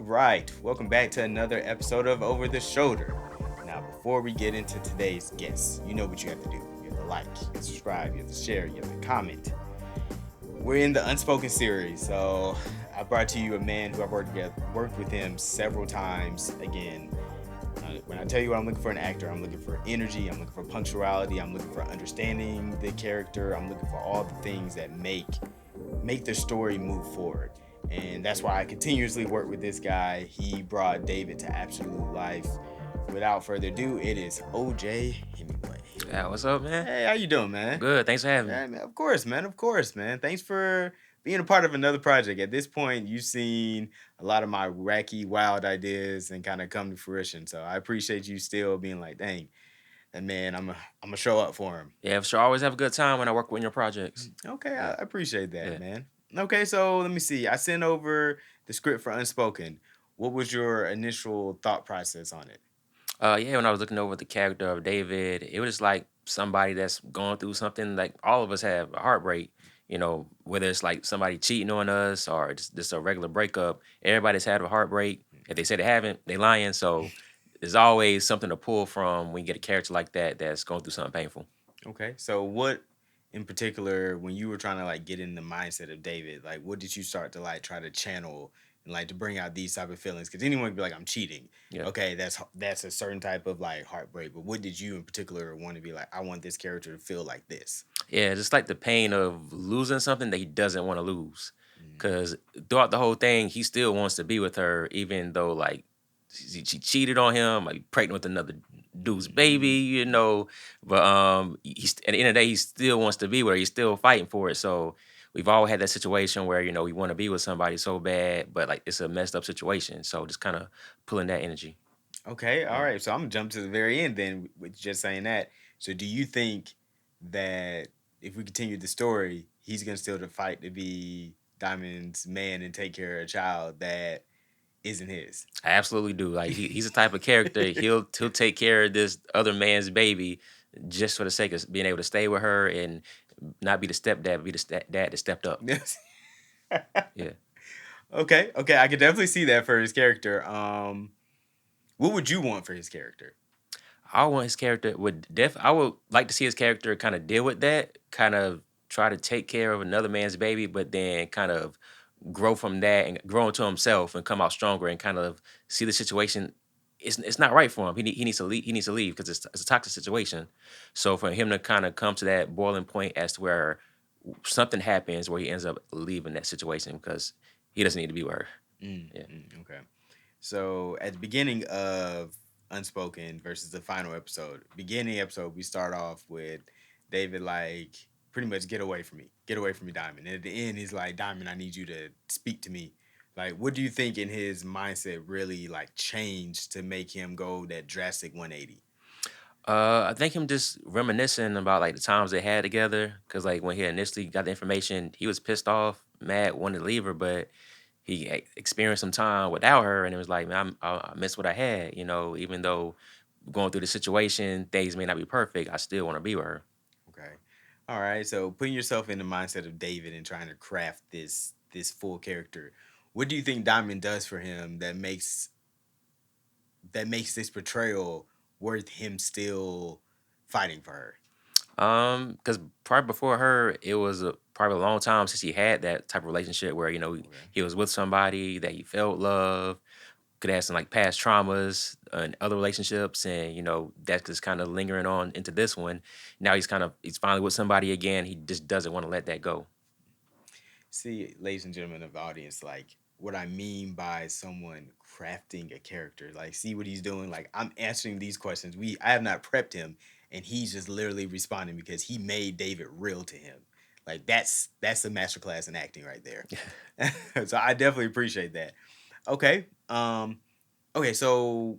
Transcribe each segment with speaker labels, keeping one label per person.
Speaker 1: right, welcome back to another episode of Over the Shoulder. Now, before we get into today's guests, you know what you have to do. You have to like, you have to subscribe, you have to share, you have to comment. We're in the UnSpoken series, so I brought to you a man who I've worked with him several times. Again, when I tell you I'm looking for an actor, I'm looking for energy, I'm looking for punctuality, I'm looking for understanding the character, I'm looking for all the things that make the story move forward. And that's why I continuously work with this guy. He brought David to absolute life. Without further ado, it is OJ Hemingway.
Speaker 2: Yeah, what's up, man?
Speaker 1: Hey, how you doing, man?
Speaker 2: Good. Thanks for having me.
Speaker 1: Yeah, man, of course, man. Of course, man. Thanks for being a part of another project. At this point, you've seen a lot of my wacky, wild ideas and kind of come to fruition. So I appreciate you still being like, dang, that man, I'm gonna show up for him.
Speaker 2: Yeah, for sure. I always have a good time when I work with your projects.
Speaker 1: Okay, I
Speaker 2: Yeah,
Speaker 1: appreciate that,
Speaker 2: yeah.
Speaker 1: man. Okay, so let me see. I sent over the script for UnSpoken. What was your initial thought process on it?
Speaker 2: Yeah, when I was looking over the character of David, it was just like somebody that's going through something like all of us have a heartbreak, whether it's like somebody cheating on us or just a regular breakup. Everybody's had a heartbreak. If they say they haven't, they lying. So there's always something to pull from when you get a character like that that's going through something painful.
Speaker 1: Okay, so what in particular, when you were trying to like get in the mindset of David, like what did you start to like try to channel and like to bring out these type of feelings? Because anyone could be like, I'm cheating.
Speaker 2: Yeah.
Speaker 1: Okay, that's a certain type of like heartbreak. But what did you in particular want to be like? I want this character to feel like this.
Speaker 2: Yeah, just like the pain of losing something that he doesn't want to lose.
Speaker 1: Mm,
Speaker 2: Because throughout the whole thing, he still wants to be with her, even though like she cheated on him, like pregnant with another dude's baby,
Speaker 1: mhm.
Speaker 2: But he's at the end of the day, he still wants to be with her. He's still fighting for it. So we've all had that situation where we want to be with somebody so bad, but like it's a messed up situation. So just kind of pulling that energy.
Speaker 1: Okay, all
Speaker 2: Yeah.
Speaker 1: right. So I'm gonna jump to the very end then with just saying that. So do you think that if we continue the story, he's gonna still to fight to be Diamond's man and take care of a child that isn't his?
Speaker 2: I absolutely do. Like he's the type of character he'll take care of this other man's baby just for the sake of being able to stay with her and not be the stepdad, but be the dad that stepped up.
Speaker 1: Yes.
Speaker 2: Yeah.
Speaker 1: Okay, okay, I could definitely see that for his character. What would you want for his character?
Speaker 2: I want his character I would like to see his character kind of deal with that, kind of try to take care of another man's baby, but then kind of grow from that and grow into himself and come out stronger and kind of see the situation. It's not right for him. He needs to leave. He needs to leave because it's a toxic situation. So for him to kind of come to that boiling point as to where something happens where he ends up leaving that situation because he doesn't need to be with her. Yeah.
Speaker 1: Okay. So at the beginning of Unspoken versus the final episode, beginning episode, we start off with David like pretty much get away from me, Diamond. And at the end, he's like, Diamond, I need you to speak to me. Like, what do you think in his mindset really like changed to make him go that drastic 180?
Speaker 2: I think him just reminiscing about like the times they had together. Cause like when he initially got the information, he was pissed off, mad, wanted to leave her, but he experienced some time without her, and it was like, man, I miss what I had. Even though going through the situation, things may not be perfect, I still want to be with her.
Speaker 1: Okay. All right. So putting yourself in the mindset of David and trying to craft this full character, what do you think Diamond does for him that makes this portrayal worth him still fighting for her?
Speaker 2: Because probably before her, it was probably a long time since he had that type of relationship where
Speaker 1: Okay.
Speaker 2: he was with somebody that he felt love, could have some like past traumas and other relationships, and that's just kind of lingering on into this one. Now he's finally with somebody again. He just doesn't want to let that go.
Speaker 1: See, ladies and gentlemen of the audience, like what I mean by someone crafting a character. Like, see what he's doing. Like, I'm answering these questions. I have not prepped him, and he's just literally responding because he made David real to him. Like, that's a masterclass in acting right there. So I definitely appreciate that. Okay. Okay, so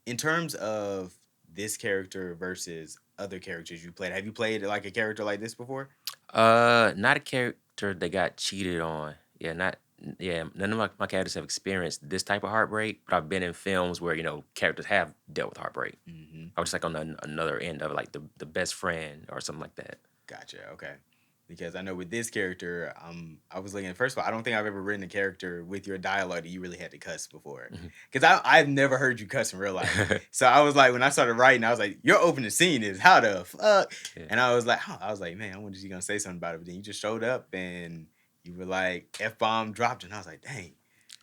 Speaker 1: in terms of this character versus other characters you played, have you played like a character like this before?
Speaker 2: Not a character that got cheated on. Yeah, not yeah. None of my characters have experienced this type of heartbreak, but I've been in films where characters have dealt with heartbreak.
Speaker 1: Hmm.
Speaker 2: I was just like on another end of it, like the best friend or something like that.
Speaker 1: Gotcha. Okay. because I know with this character, I was looking. First of all, I don't think I've ever written a character with your dialogue that you really had to cuss before,
Speaker 2: Mhm.
Speaker 1: because I've never heard you cuss in real life. So I was like, when I started writing, I was like, your opening scene is how the fuck,
Speaker 2: Yeah.
Speaker 1: and I was like, huh. I was like, man, I wonder if you gonna say something about it, but then you just showed up and you were like, F bomb dropped, and I was like, dang,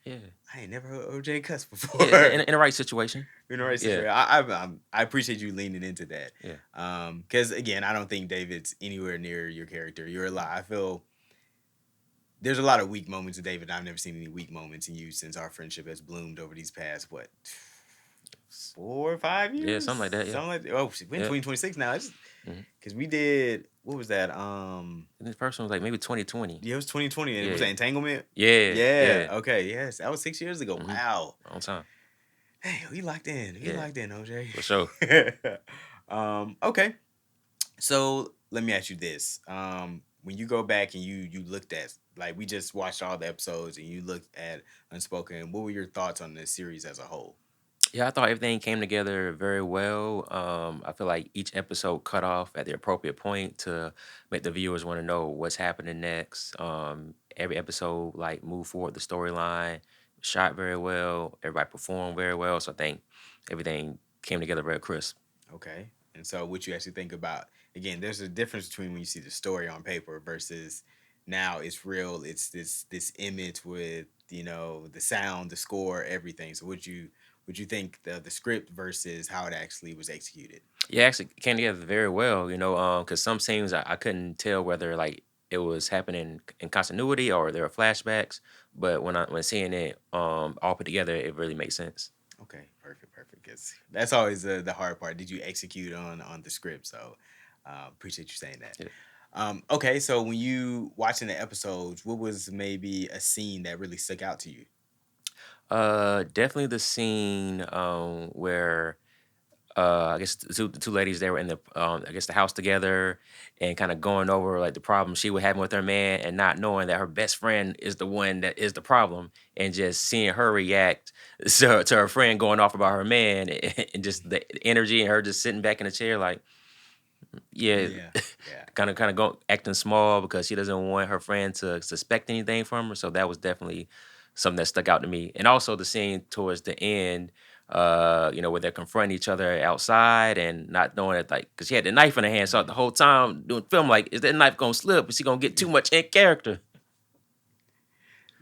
Speaker 2: Yeah.
Speaker 1: I ain't never heard OJ cuss
Speaker 2: Yeah,
Speaker 1: before.
Speaker 2: in the right situation.
Speaker 1: In the right
Speaker 2: Yeah.
Speaker 1: situation. I appreciate you leaning into that.
Speaker 2: Yeah.
Speaker 1: Because again, I don't think David's anywhere near your character. You're a lot. I feel there's a lot of weak moments in David. I've never seen any weak moments in you since our friendship has bloomed over these past 4 or 5 years,
Speaker 2: Yeah, something like that. Yeah.
Speaker 1: something like that. Oh, we're in
Speaker 2: Yeah.
Speaker 1: 2026 now. It's
Speaker 2: Mhm.
Speaker 1: because we did what was that?
Speaker 2: And the first one was like maybe 2020.
Speaker 1: Yeah, it was 2020. And it was
Speaker 2: Yeah.
Speaker 1: that entanglement.
Speaker 2: Yeah.
Speaker 1: Yeah.
Speaker 2: Yeah.
Speaker 1: Okay. Yes, that was 6 years ago.
Speaker 2: Hmm.
Speaker 1: Wow.
Speaker 2: On time.
Speaker 1: Hey, we locked in. We
Speaker 2: Yeah.
Speaker 1: locked in, OJ.
Speaker 2: For sure.
Speaker 1: Okay. So let me ask you this: when you go back and you looked at, like, we just watched all the episodes and you looked at Unspoken, what were your thoughts on this series as a whole?
Speaker 2: Yeah, I thought everything came together very well. I feel like each episode cut off at the appropriate point to make the viewers want to know what's happening next. Every episode like moved forward the storyline, shot very well, everybody performed very well. So I think everything came together very crisp.
Speaker 1: Okay, and so what you actually think about, again, there's a difference between when you see the story on paper versus now it's real. It's this image with the sound, the score, everything. So would you think the script versus how it actually was executed?
Speaker 2: Yeah, actually came together very well, because some scenes I couldn't tell whether like it was happening in continuity or there were flashbacks. But when seeing it all put together, it really makes sense.
Speaker 1: Okay, perfect, perfect. Because that's always the hard part. Did you execute on the script? So appreciate you saying that.
Speaker 2: Yeah.
Speaker 1: Okay, so when you watching the episodes, what was maybe a scene that really stuck out to you?
Speaker 2: Definitely the scene where I guess the two ladies they were in the I guess the house together and kind of going over like the problem she was having with her man and not knowing that her best friend is the one that is the problem and just seeing her react to her friend going off about her man and just the energy and her just sitting back in the chair like yeah
Speaker 1: Yeah, yeah.
Speaker 2: kind of go acting small because she doesn't want her friend to suspect anything from her. So that was definitely something that stuck out to me. And also the scene towards the end, where they're confronting each other outside and not knowing it, like, because she had the knife in her hand. So the whole time doing film, like, is that knife gonna slip? Is she gonna get too much in character?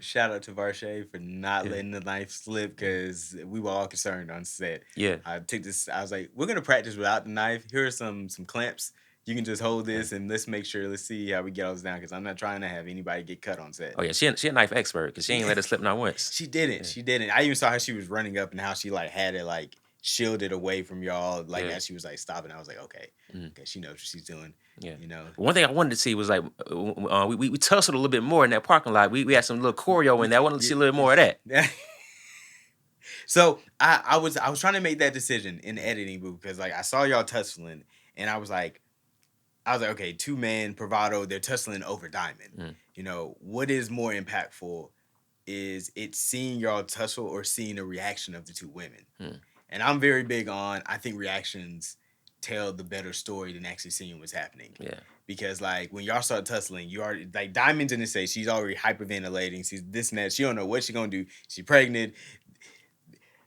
Speaker 1: Shout out to Varshay for not
Speaker 2: Yeah,
Speaker 1: letting the knife slip because we were all concerned on set.
Speaker 2: yeah,
Speaker 1: I took this. I was like, we're gonna practice without the knife. Here are some clamps. You can just hold
Speaker 2: yeah.
Speaker 1: this and let's make sure. Let's see how we get all this down because I'm not trying to have anybody get cut on set.
Speaker 2: Oh yeah, she a knife expert because she ain't let it slip not once.
Speaker 1: She didn't.
Speaker 2: Yeah,
Speaker 1: She didn't. I even saw how she was running up and how she like had it like shielded away from y'all. Like
Speaker 2: yeah.
Speaker 1: as she was like stopping, I was like, okay,
Speaker 2: Mhm.
Speaker 1: okay, she knows what she's doing.
Speaker 2: Yeah.
Speaker 1: You know.
Speaker 2: One thing I wanted to see was like we tussled a little bit more in that parking lot. We had some little choreo in there. I wanted to see a little more of that.
Speaker 1: Yeah. So I was trying to make that decision in the editing booth because like I saw y'all tussling and I was like, okay, two man bravado, they're tussling over Diamond.
Speaker 2: Mm,
Speaker 1: What is more impactful? Is it seeing y'all tussle or seeing the reaction of the two women?
Speaker 2: mm,
Speaker 1: And I'm very big on, I think reactions tell the better story than actually seeing what's happening.
Speaker 2: yeah,
Speaker 1: Because like when y'all start tussling, you already like Diamond's in the state, she's already hyperventilating. She's this and that. She don't know what she's gonna do. She's pregnant.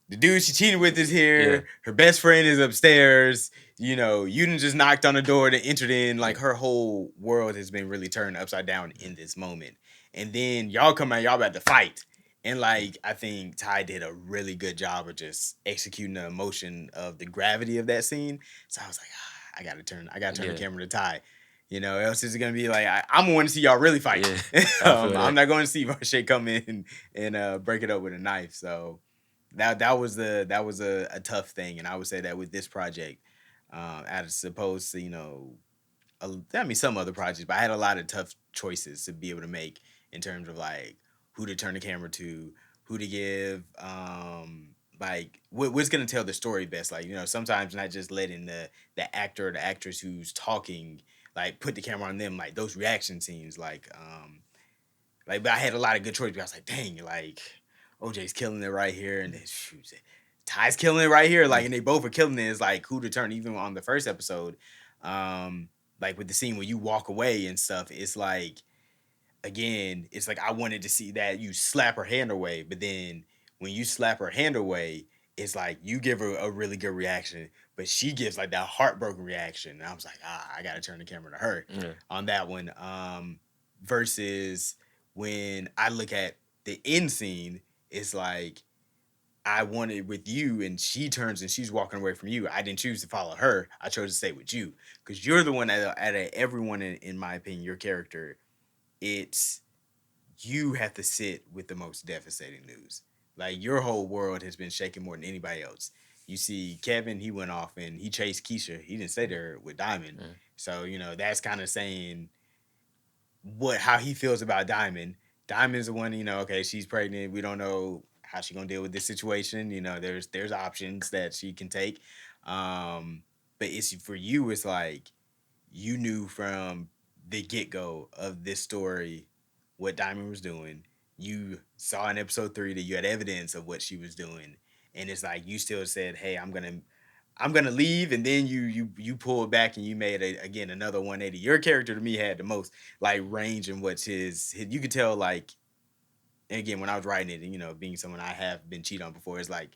Speaker 1: The dude she cheated with is
Speaker 2: yeah,
Speaker 1: here. Her best friend is upstairs. You done just knocked on the door to entered in. Like her whole world has been really turned upside down in this moment. And then y'all come out, y'all about to fight. And like I think Ty did a really good job of just executing the emotion of the gravity of that scene. So I was like, I gotta turn the
Speaker 2: yeah,
Speaker 1: camera to Ty. Else it's gonna be like I'm going to see y'all really fight.
Speaker 2: yeah. I feel
Speaker 1: I'm
Speaker 2: that.
Speaker 1: not going to see Varshay come in and break it up with a knife. So that was a tough thing, and I would say that with this project, as opposed to I mean some other projects, but I had a lot of tough choices to be able to make in terms of like who to turn the camera to, who to give, like what's gonna tell the story best. Like sometimes not just letting the actor or the actress who's talking like put the camera on them, like those reaction scenes, like, but I had a lot of good choices. I was like, dang, like OJ's killing it right here, and then shoot, Ty's killing it right here. Like,
Speaker 2: Mm,
Speaker 1: and they both are killing it. It's like who to turn, even on the first episode. Um, like with the scene when you walk away and stuff, it's like, again, it's like I wanted to see that you slap her hand away, but then when you slap her hand away, it's like you give her a really good reaction, but she gives like that heartbroken reaction. And I was like, I gotta turn the camera to her
Speaker 2: Yeah.
Speaker 1: on that one. Versus when I look at the end scene, it's like I wanted with you, and she turns and she's walking away from you. I didn't choose to follow her. I chose to stay with you because you're the one out of everyone, in my opinion, your character. It's you have to sit with the most devastating news. Like your whole world has been shaken more than anybody else. You see, Kevin, he went off and he chased Keisha. He didn't stay there with Diamond.
Speaker 2: Mm.
Speaker 1: So, that's kind of saying how he feels about Diamond. Diamond's the one, okay, she's pregnant. We don't know how she's gonna deal with this situation. There's options that she can take. But it's for you, it's like you knew from the get go of this story what Diamond was doing. You saw in episode 3 that you had evidence of what she was doing, and it's like you still said, "Hey, I'm gonna leave," and then you pulled back and you made again another 180. Your character to me had the most like range in what's his. You could tell like, and again when I was writing it, and being someone I have been cheated on before, it's like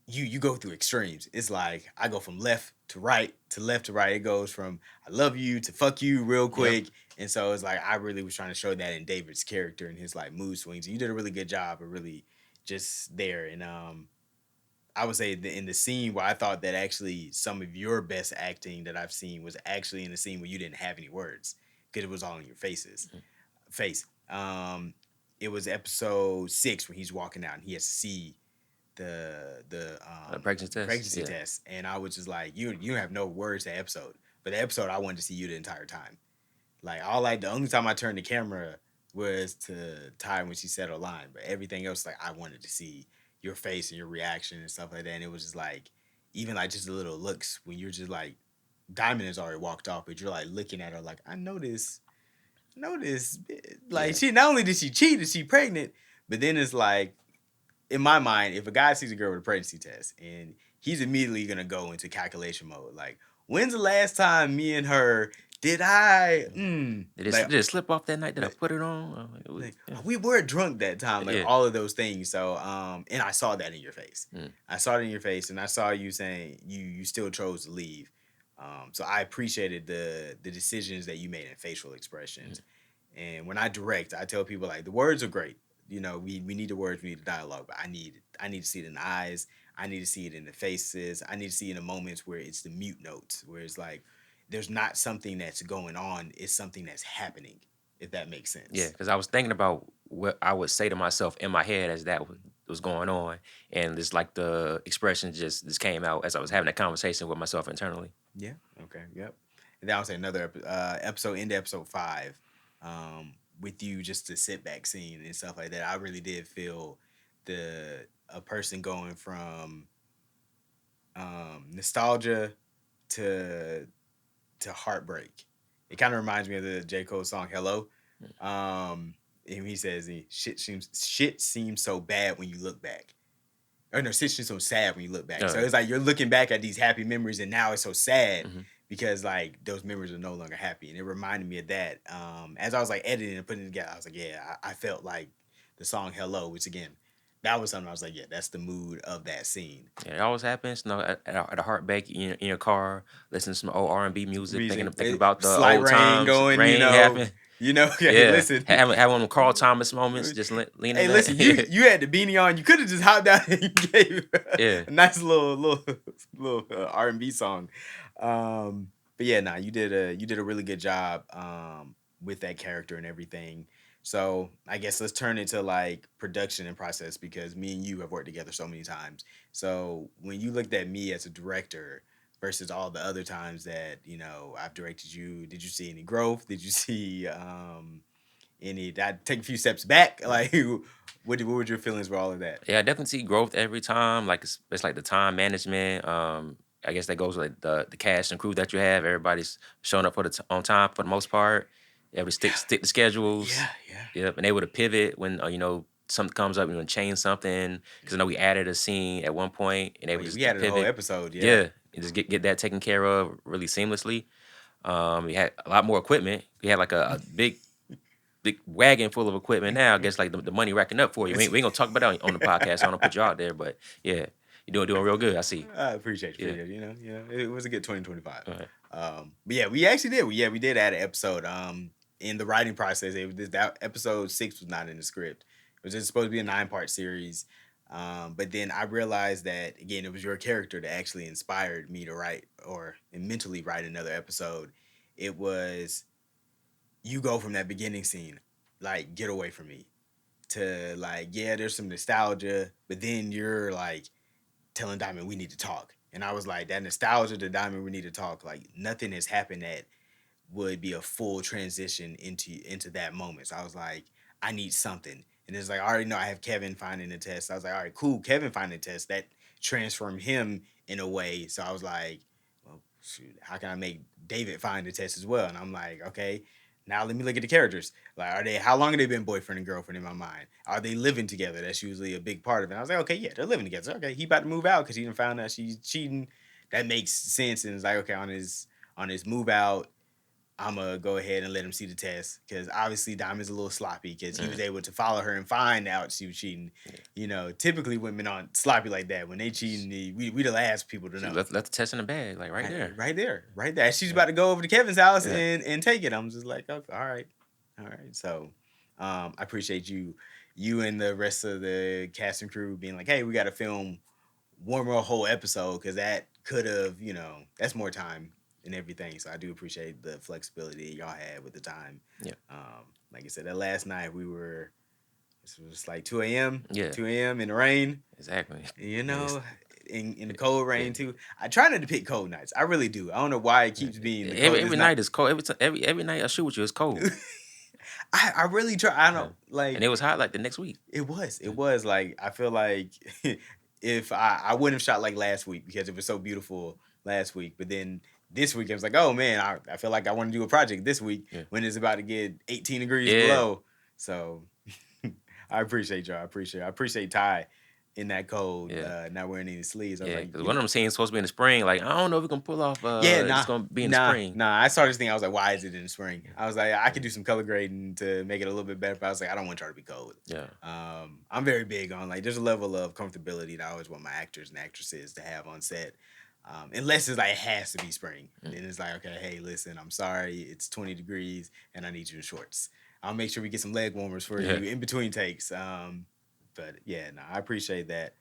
Speaker 1: you go through extremes. It's like I go from left to right to left to right. It goes from I love you to fuck you real
Speaker 2: Yep.
Speaker 1: quick. And so it's like I really was trying to show that in David's character and his like mood swings. And you did a really good job of really just there. And I would say in the scene where I thought that actually some of your best acting that I've seen was actually in the scene where you didn't have any words because it was all in your face. It was episode 6 when he's walking out and he has to see the
Speaker 2: Pregnancy test.
Speaker 1: pregnancy
Speaker 2: Yeah.
Speaker 1: test, and I was just like, you have no words that episode, but the episode I wanted to see you the entire time. Like the only time I turned the camera was to Ty when she said her line, but everything else like I wanted to see your face and your reaction and stuff like that. And it was just like even like just the little looks when you're just like Diamond has already walked off, but you're like looking at her like I know this. Like
Speaker 2: Yeah.
Speaker 1: she not only did she cheat, is she pregnant, but then it's like in my mind, if a guy sees a girl with a pregnancy test and he's immediately gonna go into calculation mode, like, when's the last time me and her did I
Speaker 2: Did it slip off that night? Did I
Speaker 1: like
Speaker 2: put it on? It was,
Speaker 1: like
Speaker 2: yeah.
Speaker 1: we were drunk that time, like
Speaker 2: Yeah.
Speaker 1: all of those things. So and I saw that in your face.
Speaker 2: Mm.
Speaker 1: I saw it in your face and I saw you saying you still chose to leave. So I appreciated the decisions that you made in facial expressions. And when I direct, I tell people like the words are great. We need the words, we need the dialogue, but I need to see it in the eyes. I need to see it in the faces. I need to see it in the moments where it's the mute notes, where it's like there's not something that's going on, it's something that's happening, if that makes
Speaker 2: Yeah,
Speaker 1: sense.
Speaker 2: because I was thinking about what I would say to myself in my head as that was going on, and it's like the expression just came out as I was having a conversation with myself internally.
Speaker 1: Yeah. Okay. Yep. And then I'll say another episode into episode 5, with you just the sit back scene and stuff like that. I really did feel the a person going from nostalgia to heartbreak. It kind of reminds me of the J. Cole song "Hello." And he says, shit seems so bad when you look back." Or no, shit seems so sad when you look back. So
Speaker 2: Uh,
Speaker 1: it's like you're looking back at these happy memories, and now it's so sad
Speaker 2: mhm.
Speaker 1: because like those memories are no longer happy. And it reminded me of that. As I was like editing and putting it together, I was like, yeah, I felt like the song "Hello," which again, that was something I was like, yeah, that's the mood of that scene.
Speaker 2: Yeah, it always happens. At a heartbreak in your car, listening to some old R&B music, thinking
Speaker 1: Music,
Speaker 2: thinking about the
Speaker 1: slight
Speaker 2: old
Speaker 1: rain
Speaker 2: times,
Speaker 1: going,
Speaker 2: rain happened.
Speaker 1: Hey,
Speaker 2: Yeah,
Speaker 1: listen.
Speaker 2: having one of them Carl Thomas moments, just leaning
Speaker 1: Hey,
Speaker 2: back.
Speaker 1: listen, you had the beanie on. You could have just hopped out and gave
Speaker 2: Yeah,
Speaker 1: a nice little R&B song. But yeah, nah, you did a really good job with that character and everything. So I guess let's turn it to like production and process because me and you have worked together so many times. So when you looked at me as a director versus all the other times that I've directed you, did you see any growth? Did you see any? Did I take a few steps back? Like, what were your feelings for all of that?
Speaker 2: yeah, I definitely see growth every time. Like it's like the time management. I guess that goes with the cast and crew that you have. Everybody's showing up on time for the most part. Able to stick to schedules.
Speaker 1: Yeah, yeah.
Speaker 2: Yep, and able to pivot when something comes up. You want to change something because I know we added a scene at one point and
Speaker 1: Oh
Speaker 2: able
Speaker 1: yeah,
Speaker 2: just
Speaker 1: we
Speaker 2: to
Speaker 1: had a whole
Speaker 2: pivot.
Speaker 1: episode. Yeah.
Speaker 2: Yeah, and just get that taken care of really seamlessly. He had a lot more equipment. He had like a big wagon full of equipment now. I guess like the money racking up for you. We ain't gonna talk about that on the podcast. So I don't put you out there, but yeah, you're doing real good. I see.
Speaker 1: I appreciate
Speaker 2: Yeah.
Speaker 1: you. It was a good 2025.
Speaker 2: All right.
Speaker 1: But yeah, we actually did. We did add an episode. In the writing process, that episode 6 was not in the script. It was just supposed to be a 9-part series. But then I realized that again, it was your character that actually inspired me to write or mentally write another episode. It was you go from that beginning scene, like get away from me, to like yeah, there's some nostalgia, but then you're like telling Diamond we need to talk. And I was like, that nostalgia to Diamond we need to talk. Like nothing has happened that would be a full transition into that moment. So I was like, I need something. And it's like I already know I have Kevin finding the test. I was like, all right, cool. Kevin finding the test that transformed him in a way. So I was like, well, shoot, how can I make David find the test as well? And I'm like, okay, now let me look at the characters. Like, are they? How long have they been boyfriend and girlfriend in my mind? Are they living together? That's usually a big part of it. And I was like, okay, yeah, they're living together. Okay, he about to move out because he done found out she's cheating. That makes sense. And it's like, okay, on his move out, I'm gonna go ahead and let him see the test because obviously Diamond's a little sloppy because he was able to follow her and find out she was cheating. Typically women aren't sloppy like that. When they cheating, we the last people to
Speaker 2: She
Speaker 1: know.
Speaker 2: left the test in the bag, like right there.
Speaker 1: Right there, right there. She's about to go over to Kevin's house
Speaker 2: Yeah.
Speaker 1: and take it. I'm just like, okay, all right. So, I appreciate you and the rest of the cast and crew being like, hey, we got to film one more whole episode because that could have, that's more time and everything. So I do appreciate the flexibility y'all had with the time.
Speaker 2: Yeah.
Speaker 1: Like I said, that last night this was like 2 a.m.
Speaker 2: Yeah.
Speaker 1: 2 a.m. in the rain.
Speaker 2: Exactly.
Speaker 1: In the cold rain too. I try not to pick cold nights. I really do. I don't know why it keeps being the coldest
Speaker 2: every night is cold. Every night I shoot with you, it's cold.
Speaker 1: I really try. I don't like.
Speaker 2: And it was hot like the next week.
Speaker 1: It was like I feel like if I wouldn't have shot like last week because it was so beautiful last week, but then this week I was like, oh man, I feel like I want to do a project this week when it's about to get 18 degrees below. So I appreciate y'all. I appreciate Ty in that cold, not wearing any sleeves. I was like,
Speaker 2: because one of them scenes supposed to be in the spring. Like I don't know if we can pull off. It's gonna be in the spring.
Speaker 1: I started this thing. I was like, why is it in the spring? I was like, I could do some color grading to make it a little bit better. But I was like, I don't want y'all to be cold.
Speaker 2: Yeah.
Speaker 1: I'm very big on like there's a level of comfortability that I always want my actors and actresses to have on set. Unless it's like it has to be spring. Then it's like, okay, hey, listen, I'm sorry, it's 20 degrees and I need you in shorts. I'll make sure we get some leg warmers for you in between takes. But yeah, no, I appreciate that.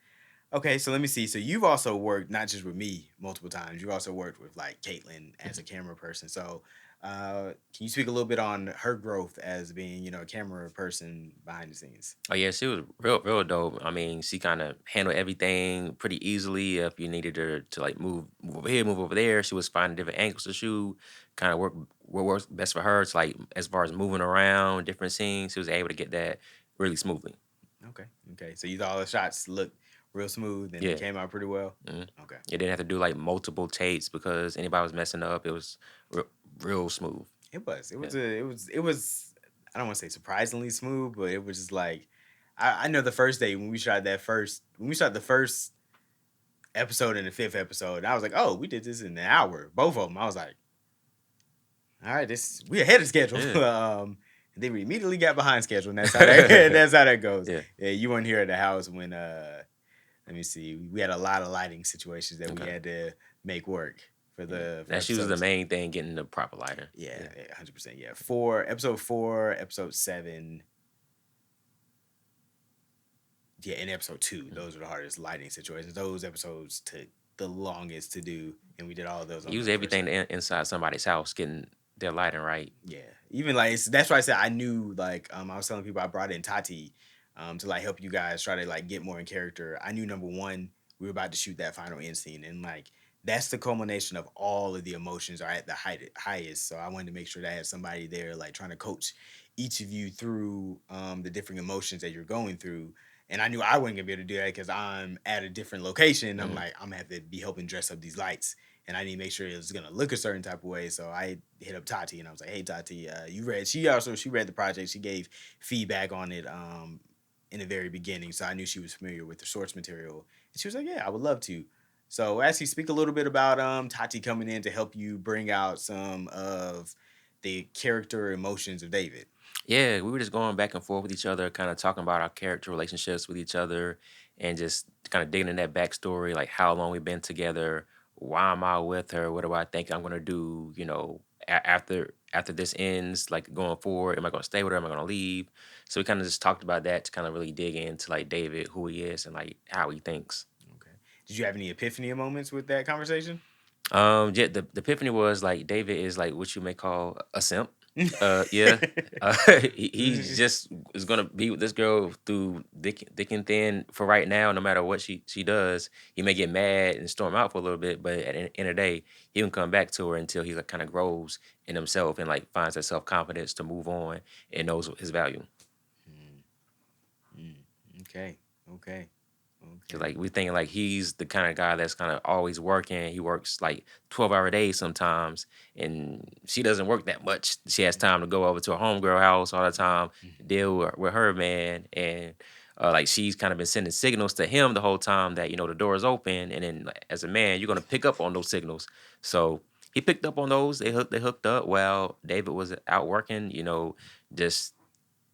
Speaker 1: Okay, so let me see. So you've also worked not just with me multiple times. You've also worked with like Caitlin as a camera person. So can you speak a little bit on her growth as being, a camera person behind the scenes?
Speaker 2: Oh yeah, she was real dope. I mean, she kind of handled everything pretty easily. If you needed her to like move over here, move over there, she was finding different angles to shoot. Kind of what works best for her. It's like as far as moving around different scenes, she was able to get that really smoothly.
Speaker 1: Okay. So you thought all the shots looked real smooth and it came out pretty well. Okay.
Speaker 2: You didn't have to do like multiple takes because anybody was messing up. It was real smooth.
Speaker 1: It was. It was. I don't want to say surprisingly smooth, but it was just like I know the first day when we shot the first episode and the 5th episode, I was like, oh, we did this in an hour, both of them. I was like, all right, we ahead of schedule. And then we immediately got behind schedule, and that's how that goes. Yeah, you weren't here at the house when let me see, we had a lot of lighting situations that we had to make work for the.
Speaker 2: That she was the main thing, getting the proper lighter.
Speaker 1: Yeah, 100%. Yeah, episode 4, episode 7. Yeah, and episode 2, those were the hardest lighting situations. Those episodes took the longest to do, and we did all of those.
Speaker 2: Use everything inside somebody's house, getting their lighting right.
Speaker 1: Yeah, even like that's why I said I knew like I was telling people I brought in Tati to like help you guys try to like get more in character. I knew number one we were about to shoot that final end scene, and like that's the culmination of all of the emotions are at the highest. So I wanted to make sure that I had somebody there like trying to coach each of you through the different emotions that you're going through. And I knew I wasn't gonna be able to do that because I'm at a different location. I'm like, I'm gonna have to be helping dress up these lights, and I need to make sure it was gonna look a certain type of way. So I hit up Tati and I was like, "Hey Tati, you read?" She read the project. She gave feedback on it in the very beginning, so I knew she was familiar with the source material. And she was like, "Yeah, I would love to." So actually speak a little bit about Tati coming in to help you bring out some of the character emotions of David.
Speaker 2: Yeah, we were just going back and forth with each other, kind of talking about our character relationships with each other, and just kind of digging in that backstory, like how long we've been together, why am I with her, what do I think I'm gonna do, after this ends, like going forward, am I gonna stay with her, am I gonna leave? So we kind of just talked about that to kind of really dig into like David, who he is, and like how he thinks.
Speaker 1: Okay. Did you have any epiphany moments with that conversation?
Speaker 2: Yeah, the epiphany was like David is like what you may call a simp. Yeah. He just is gonna be with this girl through thick and thin for right now. No matter what she does, he may get mad and storm out for a little bit, but at the end of the day, he can come back to her until he like kind of grows in himself and like finds that self confidence to move on and knows his value.
Speaker 1: Mm, mm, okay. Okay.
Speaker 2: 'Cause,
Speaker 1: Okay.
Speaker 2: like we thinking like he's the kind of guy that's kind of always working. He works like 12-hour days sometimes, and she doesn't work that much. She has time to go over to her homegirl house all the time,
Speaker 1: Mhm.
Speaker 2: deal with her man, and like she's kind of been sending signals to him the whole time that the door is open, and then like, as a man you're gonna pick up on those signals. So he picked up on those. They hooked up while David was out working. Just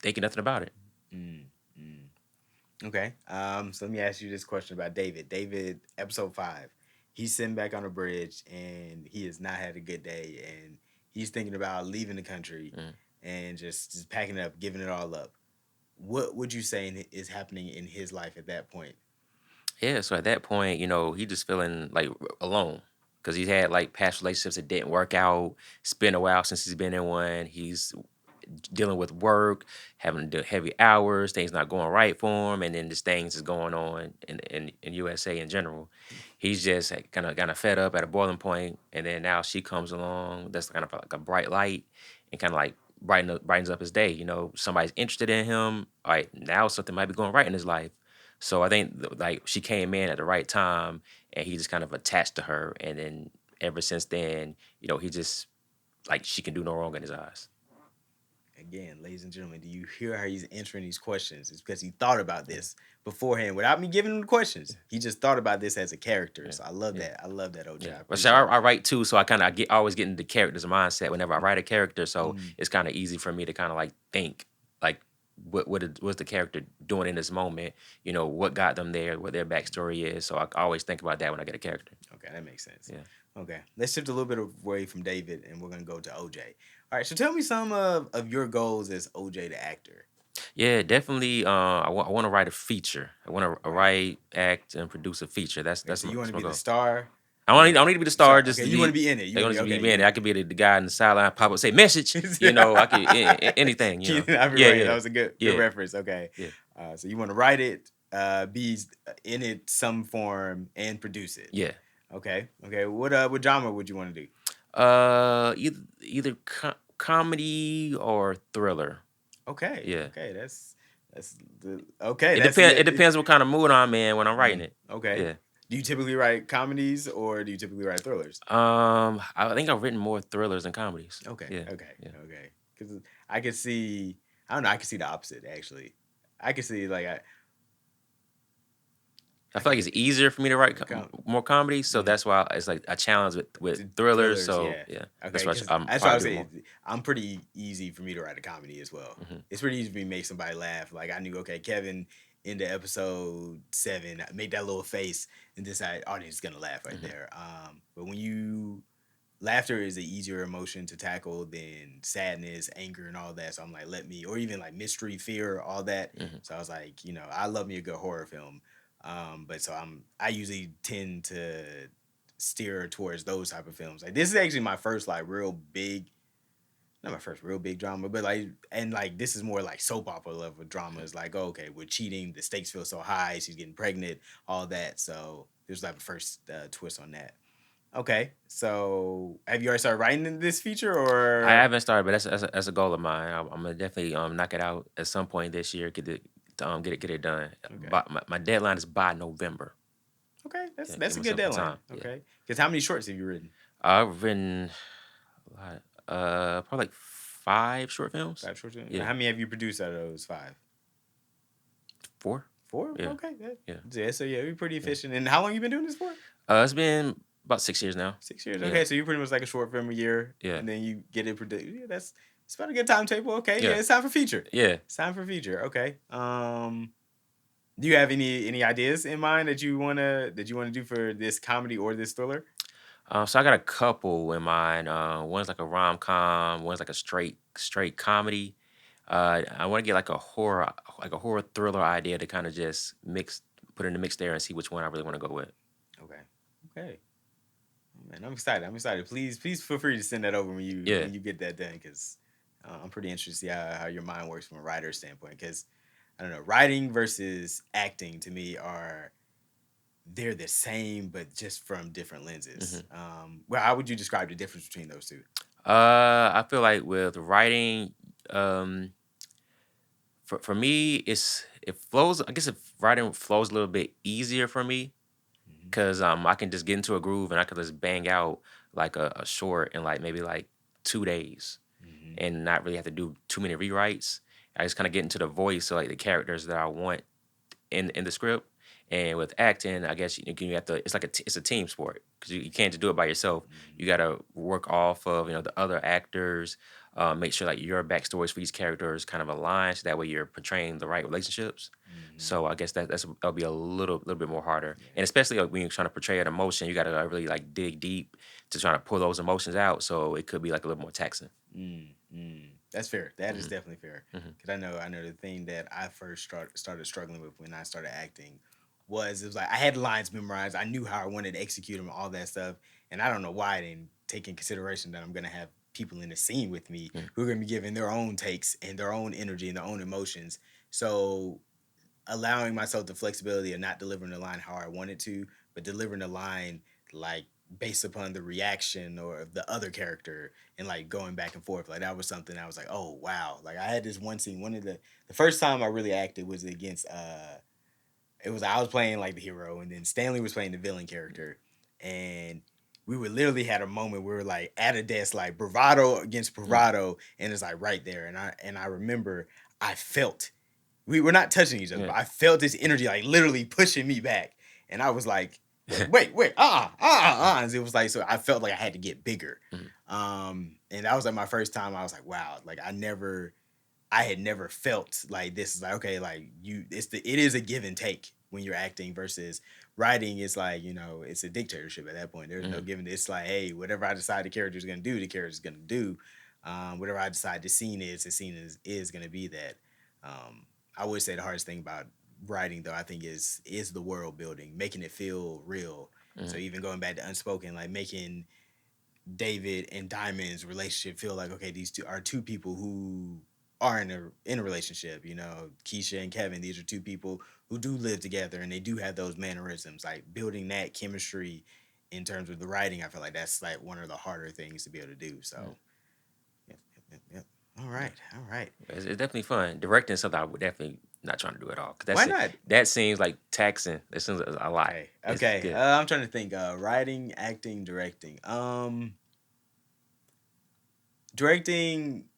Speaker 2: thinking nothing about it.
Speaker 1: Mm, mm. Okay. So let me ask you this question about David. David, episode 5. He's sitting back on a bridge and he has not had a good day and he's thinking about leaving the country
Speaker 2: Mm.
Speaker 1: and just packing it up, giving it all up. What would you say is happening in his life at that point?
Speaker 2: Yeah, so at that point, he just feeling like alone because he's had like past relationships that didn't work out. It's been a while since he's been in one. He's dealing with work, having to do heavy hours, things not going right for him, and then just things is going on in USA in general. He's just kind of fed up at a boiling point, and then now she comes along. That's kind of like a bright light, and kind of like brightens up his day. Somebody's interested in him. All right, now something might be going right in his life. So I think like she came in at the right time, and he just kind of attached to her, and then ever since then, he just like she can do no wrong in his eyes.
Speaker 1: Again, ladies and gentlemen, do you hear how he's answering these questions? It's because he thought about this beforehand without me giving him the questions. He just thought about this as a character.
Speaker 2: Yeah,
Speaker 1: So I love
Speaker 2: yeah,
Speaker 1: that. I love that, OJ.
Speaker 2: yeah.
Speaker 1: I
Speaker 2: But so
Speaker 1: appreciate
Speaker 2: I write too, so I kind of get always get into the character's mindset whenever I
Speaker 1: it.
Speaker 2: write a character. So
Speaker 1: Mm,
Speaker 2: it's kind of easy for me to kind of like think like what's the character doing in this moment? What got them there, what their backstory is. So I always think about that when I get a character.
Speaker 1: okay, that makes sense.
Speaker 2: Yeah.
Speaker 1: Okay, let's shift a little bit away from David and we're going to go to OJ. All right, so tell me some of your goals as OJ the actor.
Speaker 2: Yeah, definitely. I want to write a feature. I want to
Speaker 1: Right.
Speaker 2: write, act, and produce a feature.
Speaker 1: Okay, so you want
Speaker 2: That's
Speaker 1: to
Speaker 2: my
Speaker 1: be the
Speaker 2: goal.
Speaker 1: star.
Speaker 2: I don't need to be the star.
Speaker 1: Star.
Speaker 2: Just
Speaker 1: Okay,
Speaker 2: to
Speaker 1: you want to
Speaker 2: be.
Speaker 1: be in it. You
Speaker 2: They
Speaker 1: want
Speaker 2: don't
Speaker 1: to be
Speaker 2: just be
Speaker 1: okay.
Speaker 2: me in it. I could be the guy in the sideline pop up say message. I could anything.
Speaker 1: Keaton
Speaker 2: Yeah,
Speaker 1: Ivory, that
Speaker 2: yeah,
Speaker 1: was a good
Speaker 2: yeah,
Speaker 1: reference. Okay,
Speaker 2: yeah,
Speaker 1: so you want to write it, be in it some form, and produce it.
Speaker 2: yeah.
Speaker 1: Okay, okay. What genre would you want to do?
Speaker 2: Either comedy or thriller.
Speaker 1: Okay,
Speaker 2: Yeah.
Speaker 1: okay. That's the okay.
Speaker 2: It
Speaker 1: That's
Speaker 2: depends. It
Speaker 1: it.
Speaker 2: depends what kind of mood I'm in when I'm writing it.
Speaker 1: Okay.
Speaker 2: Yeah.
Speaker 1: Do you typically write comedies or do you typically write thrillers?
Speaker 2: I think I've written more thrillers than comedies.
Speaker 1: Okay,
Speaker 2: Yeah.
Speaker 1: okay,
Speaker 2: Yeah.
Speaker 1: okay. Because I could see, I don't know. I could see the opposite actually. I could see like
Speaker 2: I
Speaker 1: I
Speaker 2: feel like
Speaker 1: could
Speaker 2: it's easier for me to write
Speaker 1: com-
Speaker 2: more comedy, so
Speaker 1: mhm.
Speaker 2: that's why it's like a challenge with thrillers.
Speaker 1: Thrillers,
Speaker 2: So
Speaker 1: yeah.
Speaker 2: yeah,
Speaker 1: Okay,
Speaker 2: that's why
Speaker 1: because
Speaker 2: I'm
Speaker 1: that's why I
Speaker 2: probably
Speaker 1: was
Speaker 2: do it more.
Speaker 1: saying I'm pretty easy for me to write a comedy as well.
Speaker 2: Hmm.
Speaker 1: It's pretty easy for me to make somebody laugh. Like I knew, okay, Kevin in the episode 7 made that little face, and this audience is gonna laugh right
Speaker 2: Hmm.
Speaker 1: there. But when you laughter is an easier emotion to tackle than sadness, anger, and all that. So I'm like, let me, or even like mystery, fear, all that.
Speaker 2: Hmm.
Speaker 1: So I was like, I love me a good horror film. But so I usually tend to steer towards those type of films. Like this is actually my first like real big, not my first real big drama, but like and like this is more like soap opera level drama. It's like, oh, okay, we're cheating, the stakes feel so high, she's getting pregnant, all that. So there's like a first twist on that. Okay, so have you already started writing in this feature
Speaker 2: I
Speaker 1: or?
Speaker 2: haven't started, but that's a goal of mine. I'm gonna definitely knock it out at some point this year. Get it done.
Speaker 1: Okay,
Speaker 2: But my deadline is by November.
Speaker 1: okay, that's
Speaker 2: Okay, give
Speaker 1: a good
Speaker 2: myself some
Speaker 1: deadline.
Speaker 2: time. Yeah,
Speaker 1: Okay, because how many shorts have you written?
Speaker 2: I've written a lot. Probably like 5 short films.
Speaker 1: 5 shorts.
Speaker 2: Yeah,
Speaker 1: How many have you produced out of those 5?
Speaker 2: 4.
Speaker 1: 4.
Speaker 2: Yeah,
Speaker 1: Okay,
Speaker 2: yeah,
Speaker 1: yeah. So yeah, you're pretty
Speaker 2: yeah.
Speaker 1: efficient. And how long you been doing this for?
Speaker 2: It's been about 6 years now.
Speaker 1: 6 years.
Speaker 2: Yeah,
Speaker 1: Okay, so you pretty much like a short film a year,
Speaker 2: yeah,
Speaker 1: and then you get it produced. Yeah, that's it's about a good timetable. Okay, yeah,
Speaker 2: yeah,
Speaker 1: it's time for feature.
Speaker 2: yeah.
Speaker 1: It's time for feature. Okay. Do you have any ideas in mind that you wanna do for this comedy or this thriller?
Speaker 2: So I got a couple in mind. One's like a rom com. One's like a straight comedy. I want to get like a horror thriller idea to kind of just put in the mix there and see which one I really want to go with.
Speaker 1: Okay. Okay. Oh, man, I'm excited. I'm excited. Please feel free to send that over
Speaker 2: Yeah.
Speaker 1: when you get that done, because I'm pretty interested to see how your mind works from a writer standpoint. Because I don't know, writing versus acting to me are they're the same, but just from different lenses.
Speaker 2: hmm
Speaker 1: Well, how would you describe the difference between those two?
Speaker 2: I feel like with writing, um, for me, it flows. I guess if writing flows a little bit easier for me
Speaker 1: Hmm.
Speaker 2: because I can just get into a groove and I can just bang out like a short in like maybe like 2 days
Speaker 1: Hmm.
Speaker 2: and not really have to do too many rewrites. I just kind of get into the voice, so like the characters that I want in the script. And with acting, I guess you have to. It's like it's a team sport because you can't just do it by yourself.
Speaker 1: Hmm.
Speaker 2: You got to work off of the other actors. Make sure like your backstories for each character is kind of aligned, so that way you're portraying the right relationships.
Speaker 1: Hmm.
Speaker 2: So I guess that'll be a little bit more harder,
Speaker 1: Yeah.
Speaker 2: and especially like, when you're trying to portray an emotion, you got to really like dig deep to try to pull those emotions out. So it could be like a little more taxing.
Speaker 1: Mm, mm. That's fair. That is
Speaker 2: hmm
Speaker 1: definitely fair.
Speaker 2: hmm
Speaker 1: Because I know the thing that I first started struggling with when I started acting was it was like I had lines memorized. I knew how I wanted to execute them, all that stuff, and I don't know why I didn't take in consideration that I'm gonna have people in the scene with me who are gonna be giving their own takes and their own energy and their own emotions. So allowing myself the flexibility of not delivering the line how I wanted to, but delivering the line like based upon the reaction or of the other character and like going back and forth. Like that was something I was like, oh wow. Like I had this one scene, one of the first time I really acted was against it was I was playing like the hero and then Stanley was playing the villain character. And we would literally had a moment where we were like at a desk, like bravado against
Speaker 2: hmm
Speaker 1: bravado, and it's like right there. And I remember I felt we were not touching each other,
Speaker 2: Yeah.
Speaker 1: but I felt this energy like literally pushing me back. And I was like, wait, And it was like, so I felt like I had to get bigger.
Speaker 2: Mhm.
Speaker 1: And that was like my first time. I was like, wow, like I had never felt like this is like, okay, like it is a give and take when you're acting versus writing is like, it's a dictatorship at that point. There's no
Speaker 2: Mhm.
Speaker 1: giving. It's like, hey, whatever I decide the character's gonna do, the character's gonna do. Whatever I decide the scene is gonna be that. Um, I would say the hardest thing about writing though, I think is the world building, making it feel real. So
Speaker 2: Mhm.
Speaker 1: even going back to unspoken, like making David and Diamond's relationship feel like okay, these two are two people who are in a relationship. Keisha and Kevin. These are two people who do live together and they do have those mannerisms. Like building that chemistry in terms of the writing, I feel like that's like one of the harder things to be able to do.
Speaker 2: Mhm.
Speaker 1: So, yep, yep, yep, yep. All
Speaker 2: Yeah.
Speaker 1: right, all right.
Speaker 2: It's definitely fun. Directing is something I would definitely not trying to do at all. Cause
Speaker 1: Why not?
Speaker 2: that seems like taxing. That seems a lot.
Speaker 1: Okay,
Speaker 2: It's
Speaker 1: okay.
Speaker 2: good.
Speaker 1: I'm trying to think. Writing, acting, directing. Directing.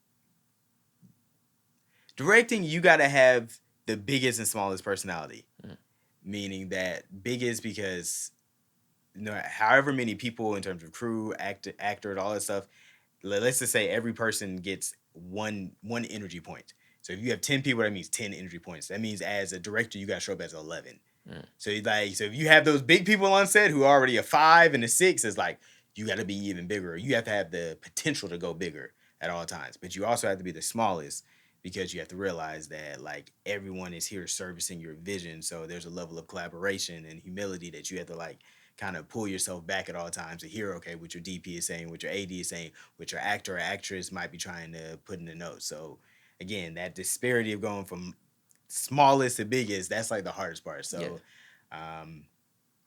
Speaker 1: Directing. You got to have the biggest and smallest personality.
Speaker 2: Mm,
Speaker 1: Meaning that biggest because however many people in terms of crew, actors, all that stuff. Let's just say every person gets one energy point. So if you have 10 people, that means 10 energy points. That means as a director, you got to show up as 11.
Speaker 2: mm,
Speaker 1: So if you have those big people on set who are already a 5 and a 6, it's like you got to be even bigger. You have to have the potential to go bigger at all times, but you also have to be the smallest because you have to realize that like everyone is here servicing your vision. So there's a level of collaboration and humility that you have to like kind of pull yourself back at all times to hear okay what your DP is saying, what your AD is saying, what your actor or actress might be trying to put in the notes. So again, that disparity of going from smallest to biggest, that's like the hardest part.
Speaker 2: yeah.
Speaker 1: So um,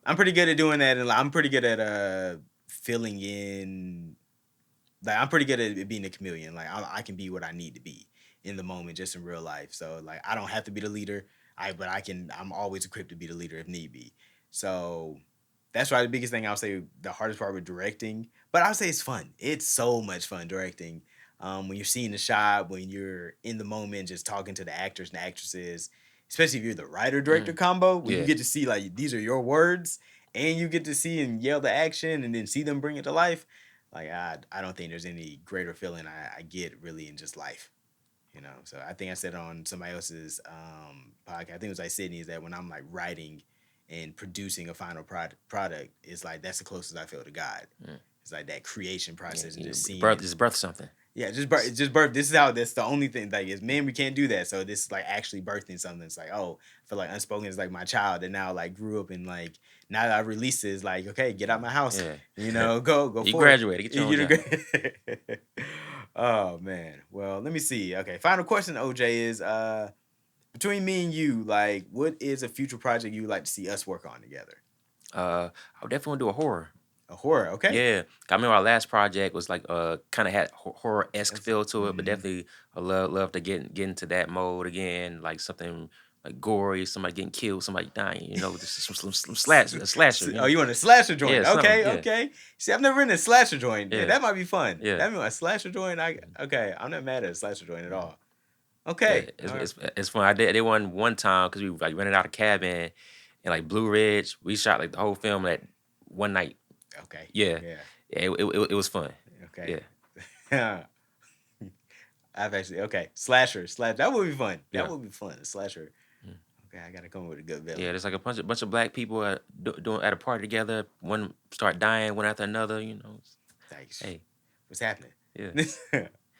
Speaker 1: I'm pretty good at doing that, and I'm pretty good at filling in. Like I'm pretty good at being a chameleon. Like I can be what I need to be in the moment, just in real life. So like I don't have to be the leader. But I can. I'm always equipped to be the leader if need be. So that's why the biggest thing I'll say the hardest part with directing, but I'll say it's fun. It's so much fun directing. When you're seeing the shot, when you're in the moment, just talking to the actors and actresses, especially if you're the writer director
Speaker 2: Mm,
Speaker 1: combo, when you
Speaker 2: yeah.
Speaker 1: get to see like these are your words, and you get to see and yell the action and then see them bring it to life, like I don't think there's any greater feeling I get really in just life. So I think I said on somebody else's podcast, I think it was like Sydney, is that when I'm like writing and producing a final product, it's like that's the closest I feel to God. It's like that creation process and just seeing
Speaker 2: birth something.
Speaker 1: Yeah, just birth. This is how. That's the only thing. Like, is man, we can't do that. So this is like actually birthing something. It's like, oh, I feel like UnSpoken is like my child that now like grew up and like now that I released it, it's like, okay, get out my house.
Speaker 2: Yeah.
Speaker 1: Go.
Speaker 2: You graduated. Get your own job.
Speaker 1: Oh man. Well, let me see. Okay, final question, OJ, is between me and you, like, what is a future project you would like to see us work on together?
Speaker 2: I would definitely want to do a horror.
Speaker 1: A horror, okay.
Speaker 2: Yeah, I remember our last project was like kind of had horror-esque feel to it, but definitely I love to get into that mode again, like something like gory, somebody getting killed, somebody dying, just some slasher.
Speaker 1: Oh, you want a slasher joint?
Speaker 2: Yeah,
Speaker 1: okay. See, I've never been in a slasher joint. Yeah, that might be fun.
Speaker 2: Yeah,
Speaker 1: that mean a slasher joint. I'm not mad at a slasher joint at all. Okay,
Speaker 2: yeah, it's fun. I did one time because we like rented out a cabin in like Blue Ridge. We shot like the whole film at one night.
Speaker 1: Okay.
Speaker 2: Yeah. It was fun.
Speaker 1: Okay. Yeah. I've actually slasher. That would be fun. That would be fun. A slasher. Okay, I gotta come up with a good villain.
Speaker 2: Yeah, there's like a bunch of black people doing at a party together. One start dying, one after another.
Speaker 1: Like,
Speaker 2: hey,
Speaker 1: what's happening?
Speaker 2: Yeah.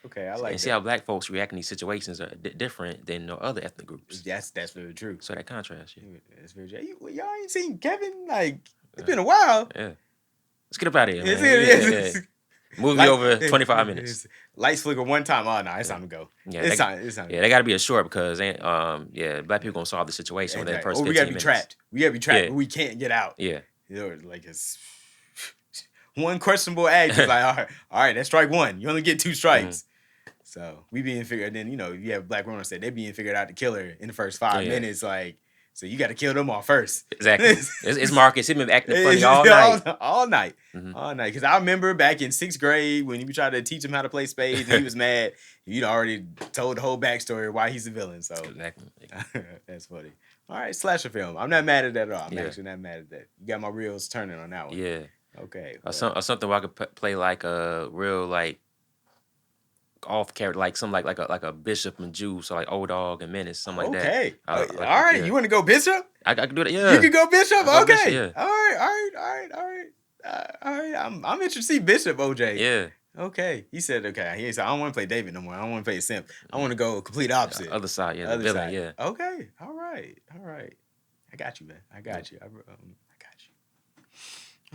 Speaker 1: Okay, I like.
Speaker 2: And see how black folks react in these situations are different than other ethnic groups.
Speaker 1: That's very true.
Speaker 2: So that contrast. Yeah.
Speaker 1: That's very true. Y'all ain't seen Kevin? Like, it's been a while.
Speaker 2: Yeah. Let's get up out of here, man. Yeah. Movie over 25 minutes.
Speaker 1: Lights flicker one time. Oh, no, it's time to go.
Speaker 2: Yeah,
Speaker 1: it's time.
Speaker 2: Yeah, they got to be a short because, black people going to solve the situation within the first 15 minutes.
Speaker 1: We got to be trapped. We got to be trapped, but we can't get out.
Speaker 2: Yeah.
Speaker 1: Like it's one questionable act. It's like, all right, that's strike one. You only get 2 strikes. So we being figured. Then, if you have Black Roman said, they being figured out the killer in the first 5 minutes, like, so you got to kill them all first.
Speaker 2: Exactly. It's Marcus. He been acting funny all night.
Speaker 1: All night. All night. Because I remember back in 6th grade when you tried to teach him how to play spades and he was mad, you'd already told the whole backstory of why he's a villain. So
Speaker 2: exactly.
Speaker 1: That's funny. All right, slasher film. I'm not mad at that at all. I'm actually not mad at that. You got my reels turning on that one.
Speaker 2: Yeah.
Speaker 1: Okay.
Speaker 2: Or something where I could play like a real like off character, like something like a Bishop and Juice, or like Old Dog and Menace, something like that.
Speaker 1: Okay. All right. Yeah. You want to go Bishop?
Speaker 2: I could do that. Yeah.
Speaker 1: You could go Bishop. Okay.
Speaker 2: Bishop, yeah.
Speaker 1: All right. I'm interested to see Bishop, OJ.
Speaker 2: Yeah.
Speaker 1: Okay. He said, okay. He said, I don't want to play David no more. I don't want to play Simp. I want to go complete opposite.
Speaker 2: Other side, yeah. The villain, yeah.
Speaker 1: Okay. All right. I got you, man. I got you.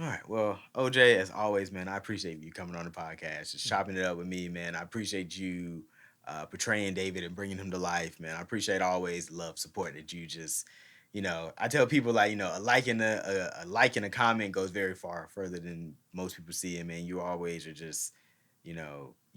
Speaker 1: All right. Well, OJ, as always, man, I appreciate you coming on the podcast, just chopping it up with me, man. I appreciate you portraying David and bringing him to life, man. I appreciate always love, support that you just, I tell people like, a like and a comment goes very far further than most people see it, man. You always are just, you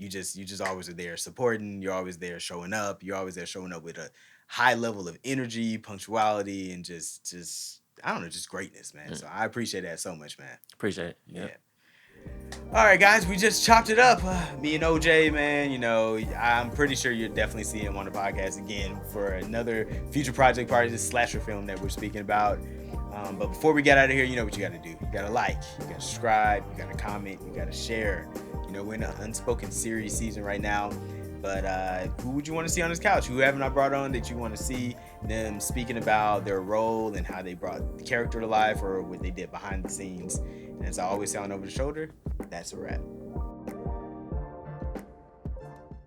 Speaker 1: just always are there supporting. You're always there showing up. You're always there showing up with a high level of energy, punctuality, and just I don't know, just greatness, man. So I appreciate that so much, man.
Speaker 2: Appreciate it. Yeah.
Speaker 1: All right, guys, we just chopped it up. Me and OJ, man, I'm pretty sure you're definitely seeing him on the podcast again for another future project part of this slasher film that we're speaking about. But before we get out of here, you know what you got to do. You got to like, you got to subscribe, you got to comment, you got to share. We're in an UnSpoken series season right now. But who would you want to see on this couch? Who haven't I brought on that you want to see them speaking about their role and how they brought the character to life or what they did behind the scenes? And as I always say on Over the Shoulder, that's a wrap.